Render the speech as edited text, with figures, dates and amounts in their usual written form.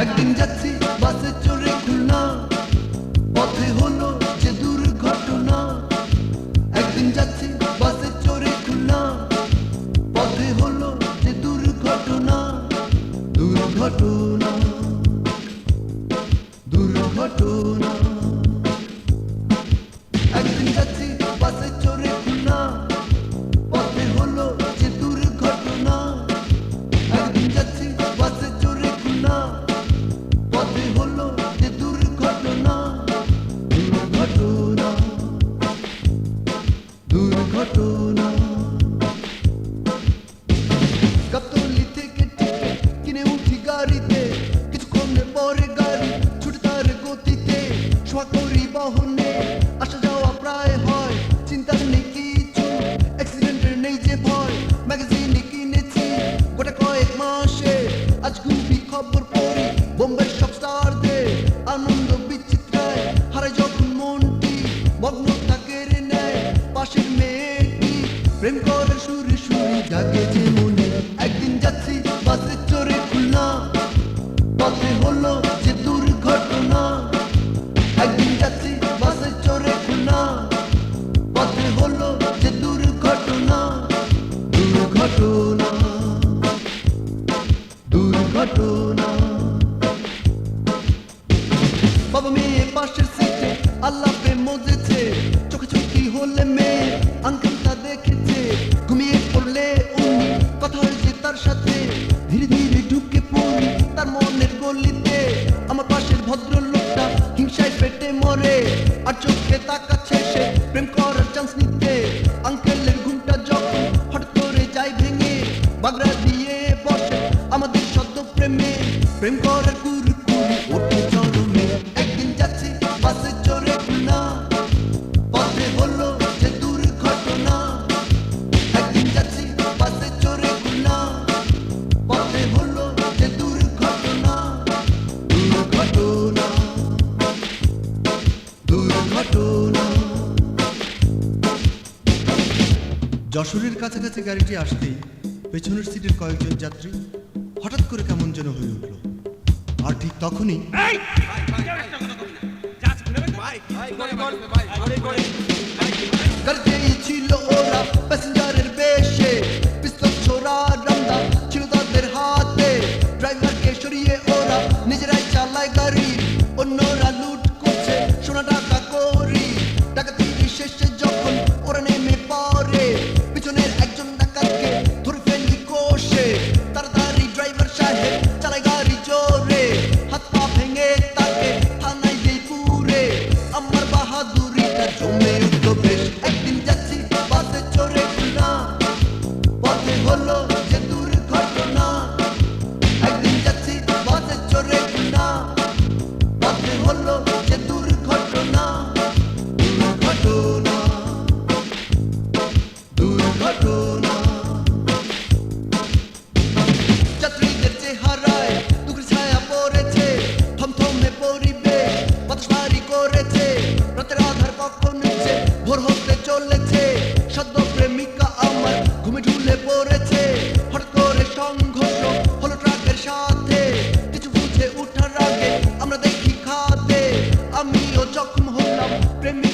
একদিন যাচ্ছি বাসে চড়ে খুলনা, পথে হলো যে দুর্ঘটনা। একদিন যাচ্ছি বাসে চড়ে খুলনা, পথে হলো যে দুর্ঘটনা। দুর্ঘটনা, দুর্ঘটনা। একদিন যাচ্ছি বাসে চড়ে খুলনা, পথে হলো যে দুর্ঘটনা। একদিন যাচ্ছি বাসে চড়ে খুলনা, পথে হলো যে দুর্ঘটনা। দুর্ঘটনা, দুর্ঘটনা। গাবতলী থেকে টিকিট কিনে উঠি গাড়িতে, কিছুক্ষণের পরে গাড়ি ছুটে তার গতিতে। শোয়া করি বাহনে, আসা যাওয়া প্রায় হয়, চিন্তা নেই কিছু, অ্যাক্সিডেন্টের নেই যে ভয়। ম্যাগাজিনে কিনেছি গোটা কয়েক মাসে, আজ খুবই খবর পড়ি বোম্বের সব স্টারদের। আনন্দ বিচিত্রায় হারায় যখন মনটি, মগ্ন থাকে রে নেয় পাশের মেয়েটি। প্রেম করে সুরে সুরে জাগে যে মনে। একদিন যাচ্ছি বাসে চড়ে খুলনা, পথে হলো যে দুর্ঘটনা। একদিন যাচ্ছি বাসে চড়ে খুলনা, পথে হলো যে দুর্ঘটনা। দুর্ঘটনা, দুর্ঘটনা। বাবা মেয়ে পাশের সিটে আল্লাপে মজেছে, চোখে চোখি হলে মেয়ে আঙ্কেল তা দেখেছে। ঘুমিয়ে পড়লে উনি কথা হয়েছে তার সাথে, ধীরে ধীরে ঢুকে পড়ি তার মনের গলিতে। আমার পাশের ভদ্রলোকটা হিংসায় পেটে মরে, আর চোখে তাকাচ্ছে সে প্রেম করার চান্স নিতে। আঙ্কেলের ঘুমটা যখন হঠাৎ করে যায় ভেঙে, বাগড়া দিয়ে বসে আমাদের সদ্য প্রেমে। প্রেম করার কুরকুরি ওঠে চরমে। একদিন যাচ্ছি বাসে চড়ে খুলনা, পথে হলো যে দুর্ঘটনা। একদিন যাচ্ছি বাসে চড়ে খুলনা, পথে হলো যে দুর্ঘটনা। দুর্ঘটনা, দুর্ঘটনা। যশোরের কাছাকাছি গাড়িটি আসতেই পেছনের সিটের কয়েকজন যাত্রী হঠাৎ করে কেমন যেন হয়ে উঠল। আর ঠিক তখনই গাড়িতেই ছিল ওরা প্যাসেঞ্জারের বেশে, পিস্তল ছোড়া রামদা ছিল তাদের হাতে। ড্রাইভারকে সরিয়ে ওরা নিজেরাই চালায় গাড়ি, অন্যরা লুট করছে সোনা টাকা করি। ডাকাতি শেষে যখন ওরা নেমে পড়ে, পিছনের একজন ডাকাতকে ধরে ফেলি কষে। তাড়াতাড়ি ড্রাইভার সাহেব চালায় গাড়ি জোরে, হাত পা ভেঙে তাকে থানায় দেই পুরে। আমার বাহাদুরিটা জমে উঠল বেশ। একদিন যাচ্ছি বাসে চড়ে খুলনা, পথে হলো যে দুর্ঘটনা। একদিন যাচ্ছি বাসে চড়ে খুলনা, পথে হলো যে দুর্ঘটনা। দুর্ঘটনা, দুর্ঘটনা। যাত্রীদের চেহারায় দুঃখের ছায়া পড়েছে, থমথমে পরিবেশ বাতাস ভারী করেছে। রাতের আধার কখন নিচ্ছে, ভোর হতে চলেছে। সদ্য প্রেমিকা আমার ঘুমে ঢুলে পড়েছে। হঠাৎ করে সংঘর্ষ হলো ট্রাকের সাথে, কিছু বুঝে উঠার আগে আমরা দেখি খাতে। আমিও জখম হলাম প্রেমিক